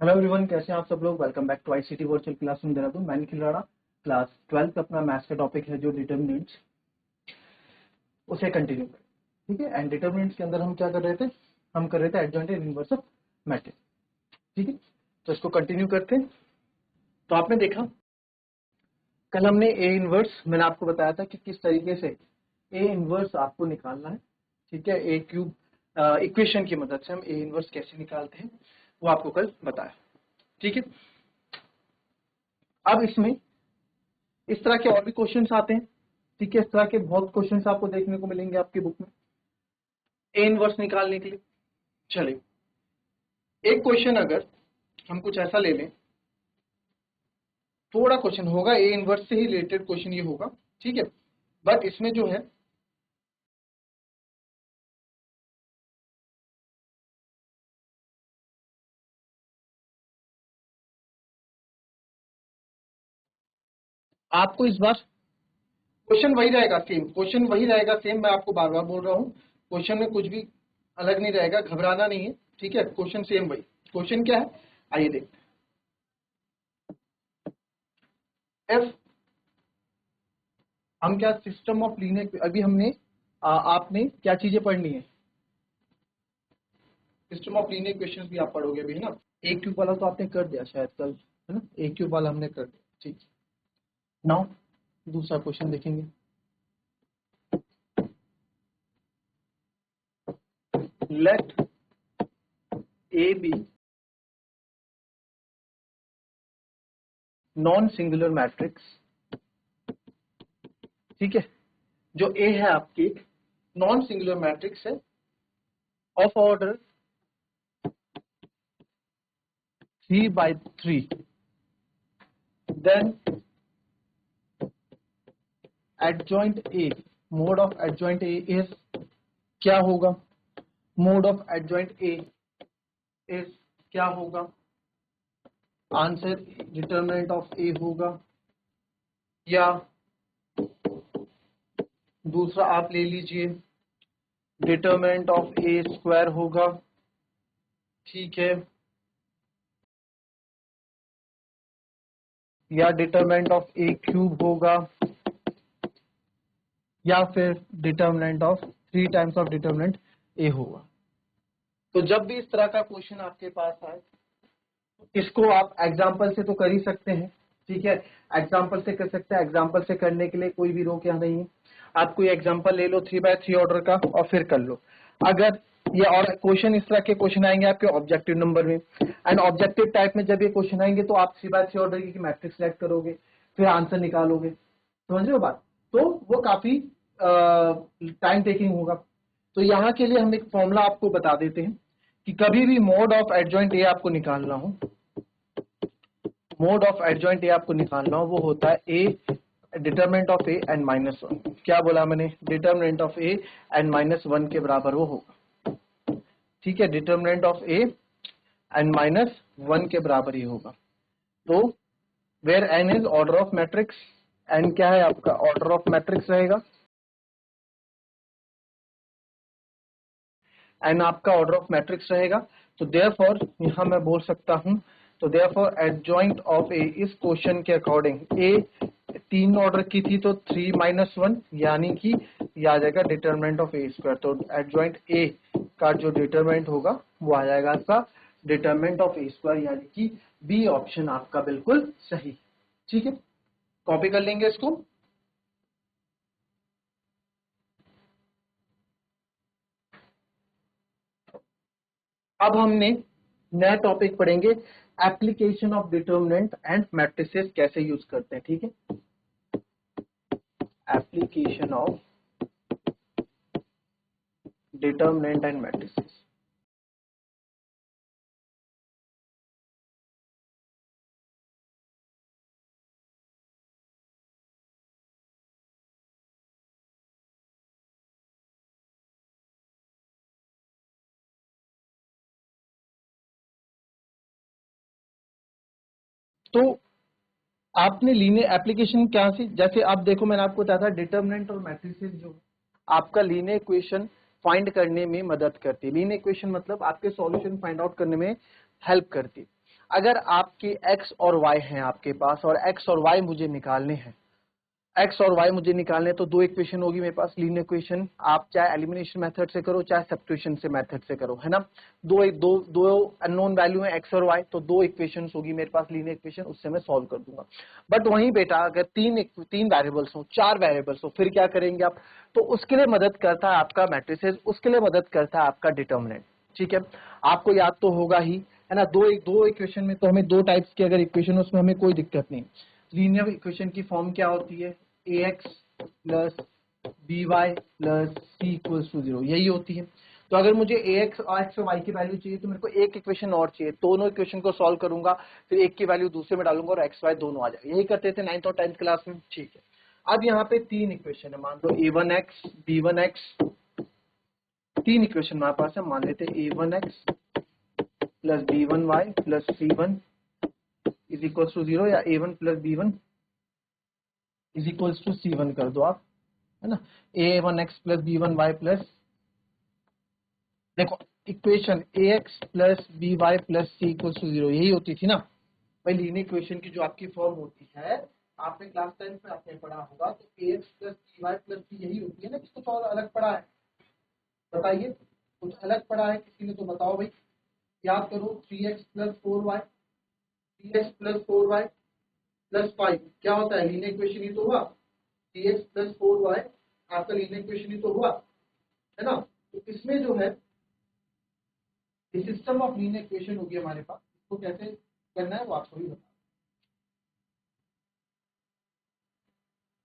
Hello everyone, कैसे हैं आप सब लोग। Welcome back to ICT virtual classroom Dehradun. मैं निखिल राणा। क्लास 12 का अपना मैथ्स का टॉपिक है जो डिटर्मिनेंट्स, उसे कंटिन्यू करें। ठीक है। एंड डिटर्मिनेंट्स के अंदर हम क्या कर रहे थे, हम कर रहे थे adjoint and inverse of matrix. ठीक है, तो इसको कंटिन्यू करते हैं। तो आपने देखा कल हमने ए इनवर्स, मैंने आपको बताया था कि किस तरीके से ए इनवर्स आपको निकालना है। ठीक है, ए क्यूब इक्वेशन की मदद से हम ए इनवर्स कैसे निकालते हैं वो आपको कल बताया। ठीक है, अब इसमें इस तरह के और भी क्वेश्चंस आते हैं। ठीक है, इस तरह के बहुत क्वेश्चंस आपको देखने को मिलेंगे आपकी बुक में ए इनवर्स निकालने के लिए। चलिए, एक क्वेश्चन अगर हम कुछ ऐसा ले लें, थोड़ा क्वेश्चन होगा ए इनवर्स से ही रिलेटेड क्वेश्चन ये होगा। ठीक है, बट इसमें जो है आपको इस बार क्वेश्चन वही रहेगा, सेम क्वेश्चन वही रहेगा, सेम। मैं आपको बार बार बोल रहा हूँ, क्वेश्चन में कुछ भी अलग नहीं रहेगा, घबराना नहीं है। ठीक है, क्वेश्चन सेम वही। क्वेश्चन क्या है, आइए देखते हैं। एफ, हम क्या सिस्टम ऑफ लीनियर, अभी हमने आपने क्या चीजें पढ़नी है, सिस्टम ऑफ लीनियर इक्वेशंस भी आप पढ़ोगे अभी, है ना। ए क्यूब वाला तो आपने कर दिया शायद कल, है ना। ए क्यूब वाला हमने कर दिया। ठीक, नाउ दूसरा क्वेश्चन देखेंगे। Let A be non singular matrix. ठीक है, जो ए है आपकी नॉन सिंगुलर मैट्रिक्स है of order 3/3, then adjoint A, mod of adjoint A is क्या होगा, mod of adjoint A is क्या होगा, आंसर डिटरमिनेंट ऑफ ए होगा, या दूसरा आप ले लीजिए डिटरमिनेंट ऑफ ए स्क्वायर होगा। ठीक है, या डिटरमिनेंट ऑफ ए क्यूब होगा, या फिर determinant of 3 times of determinant A होगा। तो जब भी इस तरह का क्वेश्चन आपके पास आए, इसको आप एग्जाम्पल से तो कर ही सकते हैं। ठीक है, एग्जाम्पल से कर सकते हैं। एग्जाम्पल से करने के लिए कोई भी रोक यहाँ नहीं है। आप कोई एग्जाम्पल ले लो 3/3 ऑर्डर का और फिर कर लो। अगर ये और क्वेश्चन इस तरह के क्वेश्चन आएंगे आपके ऑब्जेक्टिव नंबर में, एंड ऑब्जेक्टिव टाइप में जब ये क्वेश्चन आएंगे तो आप 3/3 ऑर्डर की मैट्रिक्स सेलेक्ट करोगे, फिर आंसर निकालोगे। समझ रहे हो बात। तो वो काफी टाइम टेकिंग होगा। तो यहाँ के लिए हम एक फॉर्मूला आपको बता देते हैं कि कभी भी मोड ऑफ एडजॉइंट ए आपको निकालना हो, मोड ऑफ एडजॉइंट ए आपको निकालना हो, वो होता है ए डिटरमिनेंट ऑफ ए एन -1। क्या बोला मैंने, डिटरमिनेंट ऑफ ए एन -1 के बराबर वो होगा। ठीक है, डिटरमिनेंट ऑफ ए एन -1 के बराबर ही होगा। तो where n is order of matrix, n क्या है आपका ऑर्डर ऑफ मैट्रिक्स रहेगा, एन आपका ऑर्डर ऑफ मैट्रिक्स रहेगा। तो देयरफॉर यहां मैं बोल सकता हूं, तो देयरफॉर एडजॉइंट ऑफ ए इस क्वेश्चन के अकॉर्डिंग ए 3 ऑर्डर की थी तो 3 - 1 यानी कि ये आ जाएगा डिटरमिनेंट ऑफ ए स्क्वायर। तो एडजॉइंट ए का जो डिटरमिनेंट होगा वो आ जाएगा आपका डिटरमिनेंट ऑफ ए स्क्वायर, यानी कि बी ऑप्शन आपका बिल्कुल सही। ठीक है, कॉपी कर लेंगे इसको। अब हमने नया टॉपिक पढ़ेंगे, application of determinant and matrices कैसे यूज करते हैं। ठीक है, application of determinant and matrices. तो आपने लीनियर एप्लीकेशन क्या से, जैसे आप देखो मैंने आपको बताया था डिटर्मिनेंट और मैट्रिसेस जो आपका लीनियर इक्वेशन फाइंड करने में मदद करती है। लीनियर इक्वेशन मतलब आपके सॉल्यूशन फाइंड आउट करने में हेल्प करती है। अगर आपके x और y हैं आपके पास और x और y मुझे निकालने हैं, x और y मुझे निकालने, तो दो इक्वेशन होगी मेरे पास लीनियर इक्वेशन। आप चाहे एलिमिनेशन मेथड से करो चाहे सब्स्टिट्यूशन से मेथड से करो, है ना। दो अननोन वैल्यू है x और y, तो दो इक्वेशन होगी मेरे पास लीनियर इक्वेशन, उससे मैं सॉल्व कर दूंगा। बट वहीं बेटा अगर तीन वेरिएबल्स हो, चार वेरिएबल्स हो, फिर क्या करेंगे आप, तो उसके लिए मदद करता है आपका मैट्रिसेस, उसके लिए मदद करता है आपका डिटर्मिनेंट। ठीक है, आपको याद तो होगा ही, है ना। दो इक्वेशन में तो हमें दो टाइप्स की अगर इक्वेशन, उसमें हमें कोई दिक्कत नहीं। लीनियर इक्वेशन की फॉर्म क्या होती है, ax plus by plus c equals to 0, यही होती है। तो अगर मुझे ax और x और y की वैल्यू चाहिए तो मेरे को एक इक्वेशन और चाहिए, दोनों इक्वेशन को सॉल्व करूंगा, फिर एक की वैल्यू दूसरे में डालूंगा और x y दोनों आ जाएगा। यही करते थे 9th और 10th क्लास में। ठीक है, अब यहाँ पे तीन इक्वेशन है, मान लो a1x b1x, तीन इक्वेशन हमारे पास है। मान लेते a1x plus b1y plus c1 is equals to 0, या a1 plus b1 is equals to c1 कर दो आप, है ना। a1x प्लस b1y प्लस, देखो equation ax plus by plus c equals to 0 यही होती थी ना भाई। लीनियर इक्वेशन की जो आपकी फॉर्म होती है, आपने क्लास 10 में आपने पढ़ा होगा, तो ax plus by plus c यही होती है ना। किसको तो और अलग पढ़ा है, बताइए, कुछ अलग पढ़ा है किसी ने तो बताओ भाई। याद करो, 3x plus 4y, 3x plus 4y plus 5 क्या होता है, लीनियर इक्वेशन ही तो हुआ। 3x प्लस 4y आपका लीनियर इक्वेशन ही तो हुआ, है ना। तो इसमें जो है ये सिस्टम ऑफ लीनियर इक्वेशन होगी हमारे पास, इसको कैसे करना है वो आपको भी बता।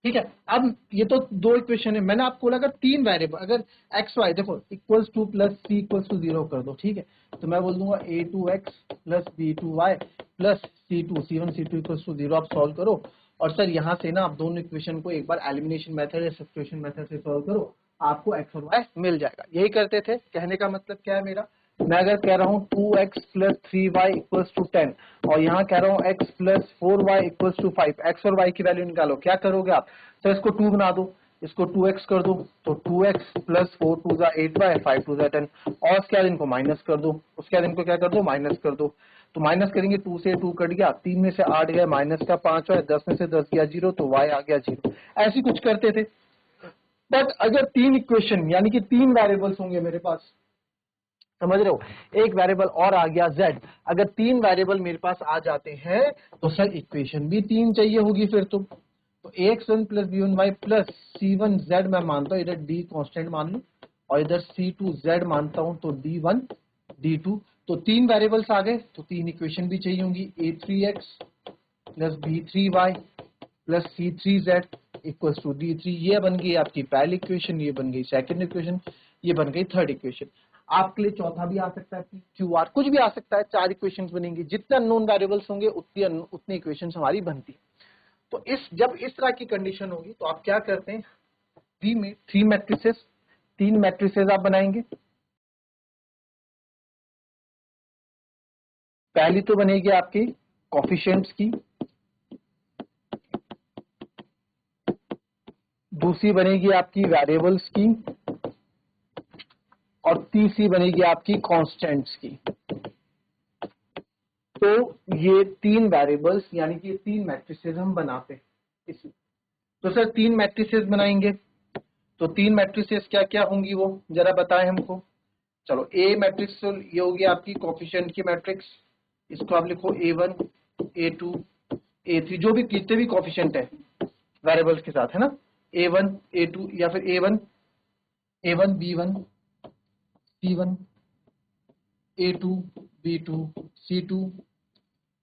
ठीक है, अब ये तो दो इक्वेशन है, मैंने आपको बोला अगर तीन वेरिएबल, अगर एक्स वाई देखो equals to plus c equals to 0 कर दो, ठीक है, तो मैं बोल दूंगा a2x plus b2y plus c1 c2 equals to 0, आप सॉल्व करो। और सर यहाँ से ना आप दोनों इक्वेशन को एक बार एलिमिनेशन मेथड या सब्स्टिट्यूशन मेथड से सॉल्व करो, आपको x और y मिल जाएगा। यही करते थे। कहने का मतलब क्या है मेरा, मैं अगर कह रहा हूँ 2x plus 3y equals to 10 और यहाँ कह रहा हूँ x plus 4y equals to 5, x और y की वैल्यू निकालो, क्या करोगे आप, तो इसको 2 बना दो, इसको 2x कर दो, तो 2x प्लस 4 2 जा 8y 5 2 जा 10, और उसके बाद इनको माइनस कर दो, उसके बाद इनको क्या कर दो, माइनस कर दो। तो माइनस करेंगे, 2 से 2 कट गया, 3 में से 8 गया, माइनस का 5 है, 10 में से 10 गया 0, तो y आ गया 0। ऐसी कुछ करते थे। बट अगर तीन इक्वेशन यानी कि तीन वेरिएबल्स होंगे मेरे पास, समझ रहे हो, एक वेरिएबल और आ गया z, अगर तीन वेरिएबल मेरे पास आ जाते हैं तो सर इक्वेशन भी तीन चाहिए होगी फिर तो ax1 plus b1y plus c1z मैं मानता हूं, इधर d कांस्टेंट मान लू और इधर c2z मानता हूं, तो d1 d2, तो तीन वेरिएबल्स आ गए, तो तीन इक्वेशन भी चाहिए होंगी, a3x plus b3y plus c3z equals to d3, ये बन गई आपकी पहली इक्वेशन, ये बन गई सेकंड इक्वेशन, ये बन गई थर्ड इक्वेशन। आपके लिए चौथा भी आ सकता है, क्यू आर कुछ भी आ सकता है, चार इक्वेशंस बनेंगी। जितने अननोन वेरिएबल्स होंगे उतनी इक्वेशंस हमारी बनती है। तो जब इस तरह की कंडीशन होगी तो आप क्या करते हैं, थ्री मैट्रिसेस, तीन मैट्रिसेस आप बनाएंगे। पहली तो बनेगी आपकी कोफिशिएंट्स की, दूसरी बनेगी आपकी वेरिएबल्स की, और तीसरी बनेगी आपकी कांस्टेंट्स की। तो ये तीन वेरिएबल्स यानी कि तीन मैट्रिसेस हम बनाते हैं। तो सर तीन मैट्रिसेस बनाएंगे, तो तीन मैट्रिसेस क्या क्या होंगी वो जरा बताएं हमको। चलो ए मैट्रिक्स तो ये होगी आपकी कोफिशिएंट की मैट्रिक्स, इसको आप लिखो a1 a2 a3, जो भी जितने भी कोफिशिएंट है वेरिएबल्स के साथ, है ना, a1 a2 या फिर a1 b1 c1 a2 b2 c2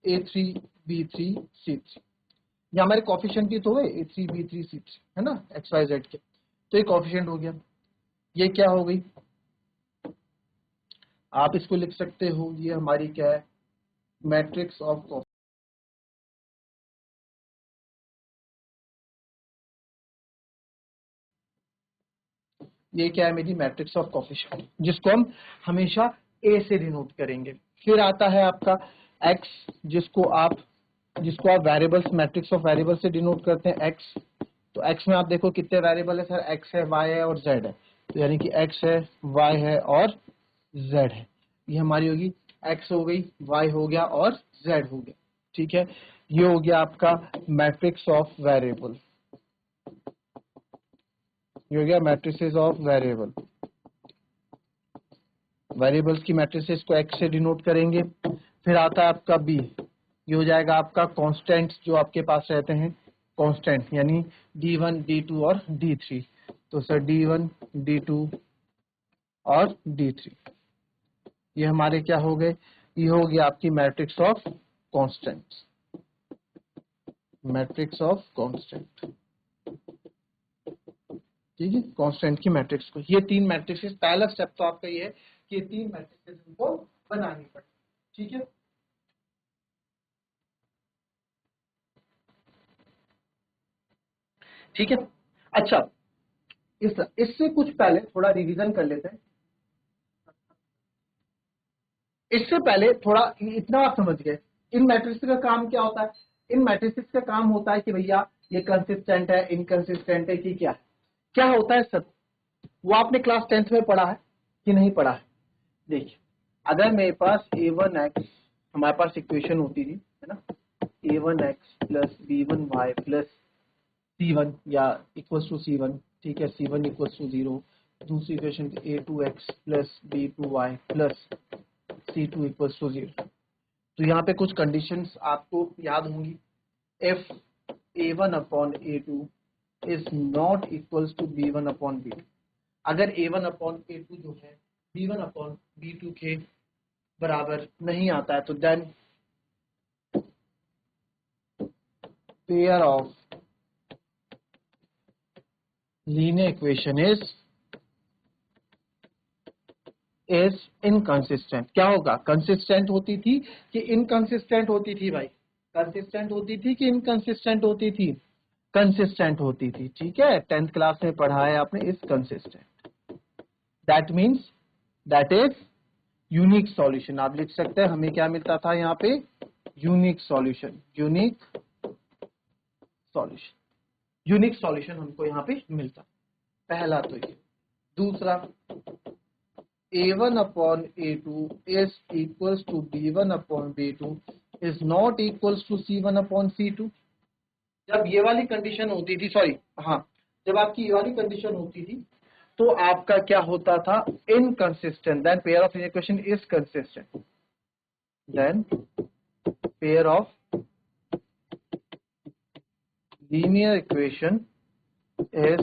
a3 b3 c3, ये हमारे कोफिशिएंट भी तो है a3 b3 c3, है ना, एक्स वाई जेड के, तो ये कोफिशिएंट हो गया। ये क्या हो गई, आप इसको लिख सकते हो, ये हमारी क्या है, मैट्रिक्स ऑफ कोफिशिएंट। ये क्या है, मेरी मैट्रिक्स ऑफ कोफिशिएंट, जिसको हम हमेशा ए से डिनोट करेंगे। फिर आता है आपका एक्स, जिसको आप वेरिएबल्स, मैट्रिक्स ऑफ वेरिएबल से डिनोट करते हैं एक्स। तो एक्स में आप देखो कितने वेरिएबल है सर, एक्स है, वाई है और जेड है, तो यानी कि एक्स है, वाई है और जेड है, ये हमारी होगी एक्स हो गई, वाई हो गया और जेड हो गया। ठीक है, ये हो गया आपका मैट्रिक्स ऑफ वेरिएबल, ये हो गया मैट्रिसेस ऑफ वेरिएबल। वेरिएबल्स की मैट्रिसेस को एक्स से डिनोट करेंगे। फिर आता है आपका बी, ये हो जाएगा आपका कांस्टेंट्स जो आपके पास रहते हैं, कांस्टेंट यानी D1 D2 और D3। तो सर D1 D2 और D3 ये हमारे क्या हो गए, ये हो गया आपकी matrix of constants, matrix of constant. ठीक है, कांस्टेंट की मैट्रिक्स को, ये तीन मैट्रिक्स, पहला स्टेप तो आपका ये है कि ये तीन मैट्रिक्स हमको बनानी पड़े। ठीक है, ठीक है। अच्छा, इससे कुछ पहले थोड़ा रिवीजन कर लेते हैं। इससे पहले थोड़ा इतना आप समझ गए इन मैट्रिक्स का काम क्या होता है। इन मैट्रिक्स का काम होता है कि भैया ये कंसिस्टेंट है, इनकंसिस्टेंट है कि क्या होता है सर, वो आपने क्लास 10th में पढ़ा है कि नहीं पढ़ा है। देखिए, अगर मेरे पास a1x, हमारे पास इक्वेशन होती थी, है ना, a1x plus b1y plus c1 या इक्वल्स टू c1। ठीक है, c1 इक्वल्स टू 0। दूसरी equation a2x plus b2y plus c2 equals to 0। तो यहाँ पे कुछ कंडीशंस आपको याद होंगी। if a1 upon a2 is not equals to b1 upon b2, अगर a1 अपॉन a2 जो है b1 अपॉन b2 के बराबर नहीं आता है तो then pair of linear equation is inconsistent. क्या होगा, कंसिस्टेंट होती थी कि इनकंसिस्टेंट होती थी भाई, कंसिस्टेंट होती थी कि इनकंसिस्टेंट होती थी, कंसिस्टेंट होती थी। ठीक है, 10th क्लास में पढ़ा है आपने इस consistent, that means that is unique solution. आप लिख सकते हैं हमें क्या मिलता था यहाँ पे, unique solution, unique solution, unique solution हमको यहाँ पे मिलता। पहला तो ये। दूसरा, a1 upon a2 is equals to b1 upon b2 is not equals to c1 upon c2। जब ये वाली कंडीशन होती थी, सॉरी हाँ, जब आपकी ये वाली कंडीशन होती थी तो आपका क्या होता था, inconsistent, then pair of equation is consistent, then pair of linear equation is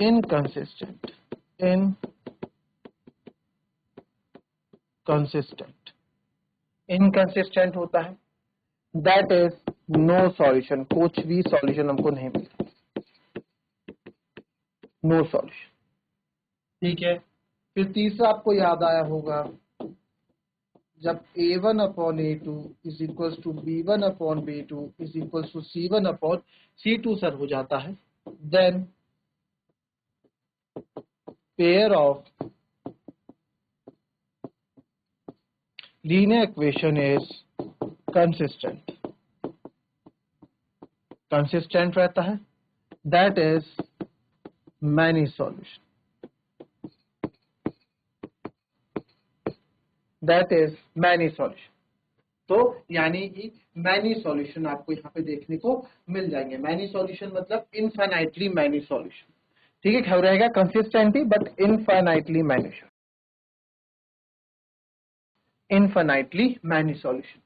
inconsistent, inconsistent होता है, that is no solution, कुछ भी सॉल्यूशन हमको नहीं मिलता, नो सॉल्यूशन। ठीक है, फिर तीसरा आपको याद आया होगा, जब a1 upon a2 is equals to b1 upon b2 is equals to c1 upon c2 सर हो जाता है, then pair of linear equation is consistent, consistent रहता है, that is many solution, that is many solution. तो यानी कि many solution आपको यहाँ पे देखने को मिल जाएंगे। मैनी सॉल्यूशन मतलब इनफाइनाइटली मैनी सॉल्यूशन। ठीक है, क्या रहेगा, consistently but infinitely many, infinitely many solution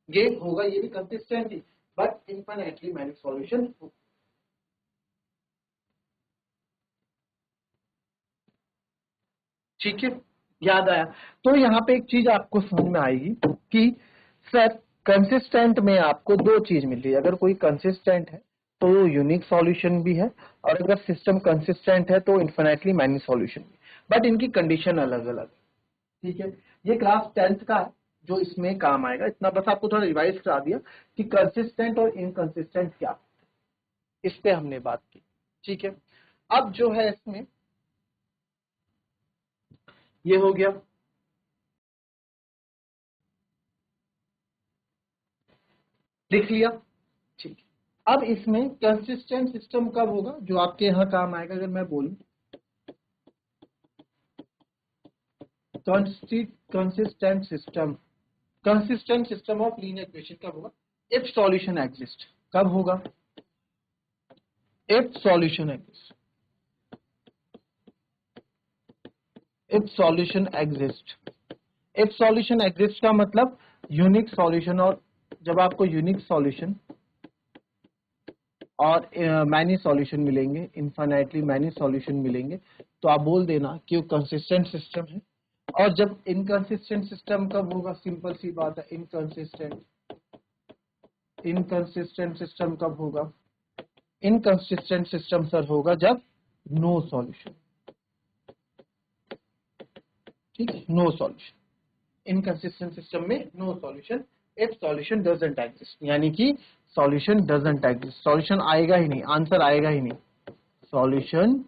ये होगा, ये भी consistently but infinitely many solution. ठीक है, याद आया। तो यहाँ पे एक चीज आपको समझ में आएगी कि सर कंसिस्टेंट में आपको दो चीज मिल रही है, अगर कोई कंसिस्टेंट है तो यूनिक सॉल्यूशन भी है, और अगर सिस्टम कंसिस्टेंट है तो इन्फिनिटली मैनी सॉल्यूशन भी, बट इनकी कंडीशन अलग अलग। ठीक है, ये क्लास 10th का है जो इसमें काम आएगा। इतना बस आपको थोड़ा रिवाइज करा दिया कि कंसिस्टेंट और इनकंसिस्टेंट क्या, इस पे हमने बात की। ठीक है, अब जो है इसमें ये हो गया, लिख लिया। ठीक है, अब इसमें कंसिस्टेंट सिस्टम कब होगा, जो आपके यहाँ काम आएगा, अगर मैं बोलूं consistent system of linear equation कब होगा? If solution exist. कब होगा? If solution exist. If solution exist. If solution exist का मतलब यूनिक सॉल्यूशन, और जब आपको यूनिक सॉल्यूशन और मैनी सॉल्यूशन मिलेंगे, इनफाइनाइटली मैनी सॉल्यूशन मिलेंगे, तो आप बोल देना कि वो कंसिस्टेंट सिस्टम है। और जब इनकंसिस्टेंट सिस्टम कब होगा? सिंपल सी बात है, इनकंसिस्टेंट सिस्टम कब होगा? इनकंसिस्टेंट सिस्टम सर होगा जब नो सॉल्यूशन। ठीक है, नो सॉल्यूशन। इनकंसिस्टेंट सिस्टम में no solution. If solution doesn't exist, यानी कि सॉल्यूशन डजंट एग्जिस्ट, सॉल्यूशन आएगा ही नहीं, आंसर आएगा ही नहीं, solution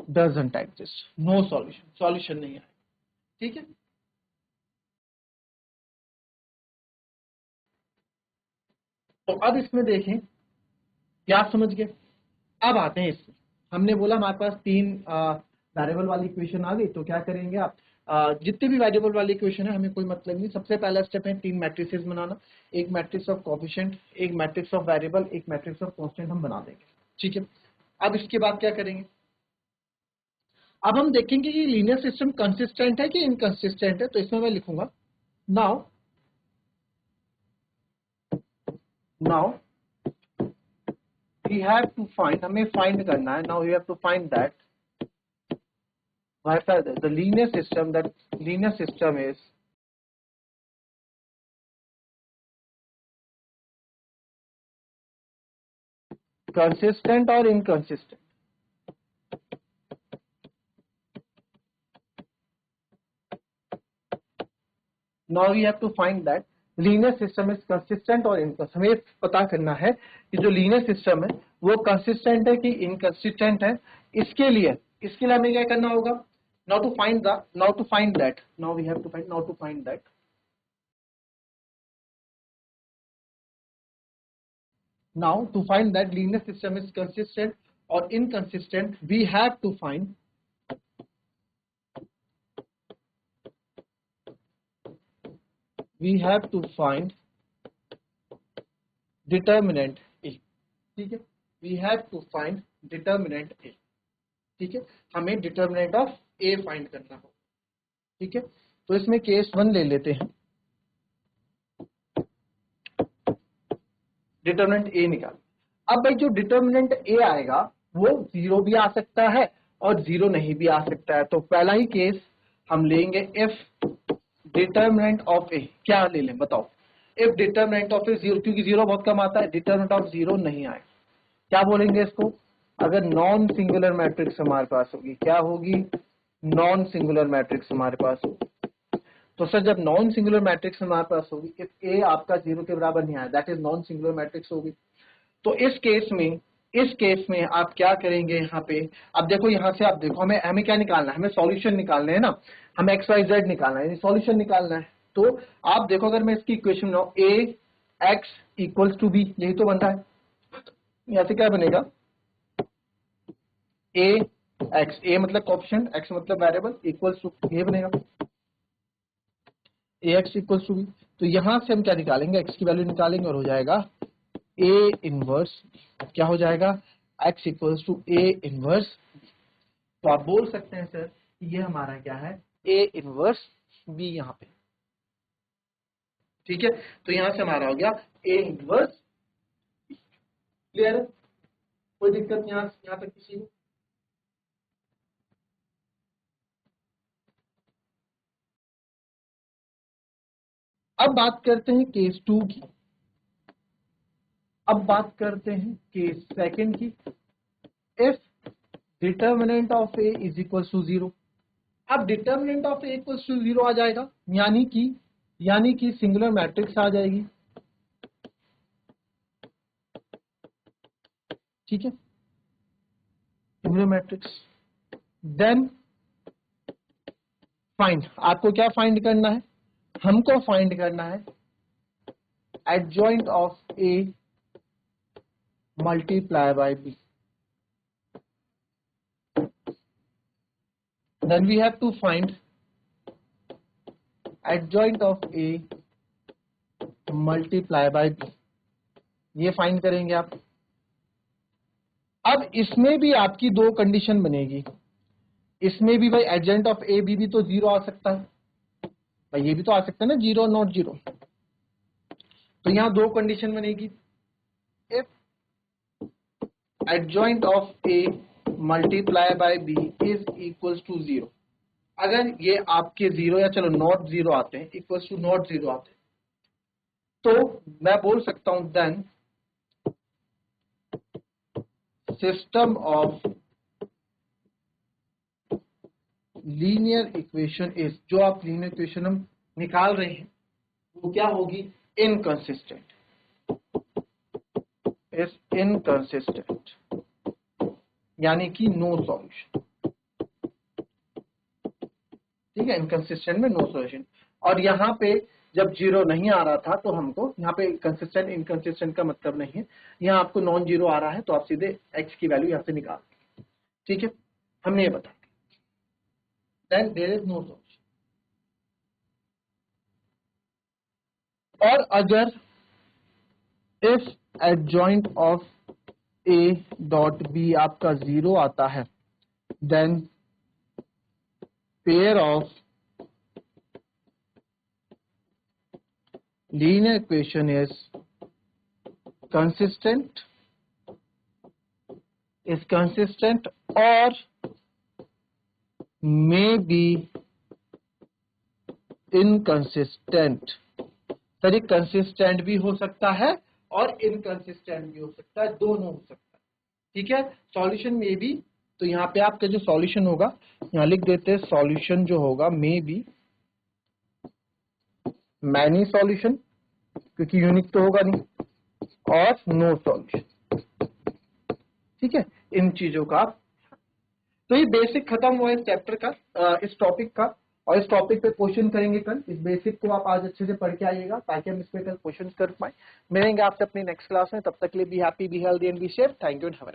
doesn't exist, no solution, solution नहीं आएगा। ठीक है, तो अब इसमें देखें, क्या आप समझ गए? अब आते हैं इसमें, हमने बोला हमारे पास तीन वेरिएबल वाली इक्वेशन आ गई, तो क्या करेंगे आप? जितने भी वेरिएबल वाली इक्वेशन है हमें कोई मतलब नहीं। सबसे पहला स्टेप है तीन मैट्रिसेस बनाना, एक मैट्रिक्स ऑफ कोएफिशिएंट, एक मैट्रिक्स ऑफ वेरिएबल, एक मैट्रिक्स ऑफ कांस्टेंट हम बना देंगे। ठीक है, अब इसके बाद क्या करेंगे? अब हम देखेंगे कि लीनियर सिस्टम कंसिस्टेंट है कि इनकंसिस्टेंट है। तो इसमें मैं लिखूंगा now we have to find, हमें फाइंड करना है, now we have to find that the linear system, that linear system is consistent or inconsistent. Now we have to find that linear system is consistent or inconsistent. हमें पता करना है कि जो linear system है वो कंसिस्टेंट है कि इनकंसिस्टेंट है। इसके लिए हमें क्या करना होगा? Now to find that, now we have to find that now to find that linear system is consistent or inconsistent, we have to find determinant A। ठीक है, we have to find determinant A। ठीक है, हमें determinant of A find करना होगा। ठीक है, तो इसमें केस 1 ले लेते हैं, डिटर्मिनेंट A निकाल। अब भाई जो डिटर्मिनेंट A आएगा वो 0 भी आ सकता है और 0 नहीं भी आ सकता है। तो पहला ही केस हम लेंगे, इफ डिटर्मिनेंट ऑफ A, क्या ले लें बताओ? इफ डिटर्मिनेंट ऑफ A 0, क्योंकि 0 बहुत कम आता है, डिटर्मिनेंट ऑफ 0 नहीं आए, क्या बोलेंगे इसको? अगर नॉन सिंगुलर मैट्रिक्स हमारे पास होगी, क्या होगी? नॉन सिंगुलर मैट्रिक्स हमारे पास होगी। तो सर जब नॉन सिंगुलर मैट्रिक्स हमारे पास होगी, इफ ए आपका 0 के बराबर नहीं आया, that is non singular matrix होगी। तो इस केस में आप क्या करेंगे? यहाँ पे अब देखो, यहाँ से आप देखो, हमें क्या निकालना है? हमें सॉल्यूशन निकालना है ना, हमें एक्स वाई जेड निकालना है, सॉल्यूशन निकालना है। तो आप देखो, अगर मैं इसकी इक्वेशन बनाऊं, ए एक्स इक्वल्स टू बी, यही तो बनता है। यहाँ से क्या बनेगा? ए एक्स, ए मतलब कोएफिशिएंट, एक्स मतलब वेरिएबल, इक्वल्स टू ये बनेगा ए एक्स इक्वल्स टू बी। तो यहां से हम क्या निकालेंगे? एक्स की वैल्यू निकालेंगे और हो जाएगा ए इनवर्स। क्या हो जाएगा? X equals to A inverse. तो आप बोल सकते हैं सर ये हमारा क्या है? ए इनवर्स बी यहाँ पे। ठीक है, तो यहां से हमारा हो गया ए इनवर्स। क्लियर है? कोई दिक्कत यहाँ तक किसी को? अब बात करते हैं केस 2 की। अब बात करते हैं केस सेकंड की। If determinant of A is equal to 0। अब determinant of A equal to 0 आ जाएगा, यानी कि सिंगुलर मैट्रिक्स आ जाएगी। ठीक है, सिंगुलर मैट्रिक्स। देन फाइंड, आपको क्या फाइंड करना है? हमको फाइंड करना है adjoint of A multiply by B. Then we have to find adjoint of A multiply by B, ये फाइंड करेंगे आप। अब इसमें भी आपकी दो कंडीशन बनेगी, इसमें भी भाई एडजॉइंट ऑफ ए बी भी तो जीरो आ सकता है भाई, ये भी तो आ सकता है ना, जीरो नॉट जीरो। तो यहां दो कंडीशन बनेगी, if adjoint of A multiply by B is equal to zero, अगर ये आपके जीरो या चलो नॉट जीरो आते हैं, इक्वल टू नॉट जीरो आते हैं, तो मैं बोल सकता हूं then system of linear equation is, जो आप लीनियर इक्वेशन हम निकाल रहे हैं वो क्या होगी, इनकंसिस्टेंट, इज इनकंसिस्टेंट, यानी कि नो सॉल्यूशन। ठीक है, इनकंसिस्टेंट में नो सॉल्यूशन। और यहाँ पे जब जीरो नहीं आ रहा था तो हमको यहाँ पे कंसिस्टेंट इनकंसिस्टेंट का मतलब नहीं है, यहाँ आपको नॉन जीरो आ रहा है तो आप सीधे x की वैल्यू यहाँ से निकाल, ठीक है, हमने ये बताया। Then there is no solution. और अगर if adjoint of a dot B आपका जीरो आता है, then pair of linear equation is consistent or may be inconsistent। सर ये कंसिस्टेंट भी हो सकता है और इनकंसिस्टेंट भी हो सकता है, दोनों हो सकता है। ठीक है, सॉल्यूशन में भी, तो यहाँ पे आपका जो सॉल्यूशन होगा यहाँ लिख देते हैं, सॉल्यूशन जो होगा मे बी मैनी सॉल्यूशन, क्योंकि यूनिक तो होगा नहीं, और नो सॉल्यूशन। ठीक है, इन चीजों का। तो ये बेसिक खत्म हुआ इस चैप्टर का, इस टॉपिक का, और इस टॉपिक पे क्वेश्चन करेंगे कल। इस बेसिक को आप आज अच्छे से पढ़ के आइएगा ताकि हम इस पे कल क्वेश्चन कर पाए। मिलेंगे आपसे अपनी नेक्स्ट क्लास में, तब तक के लिए be happy, be healthy and be safe. Thank you and have a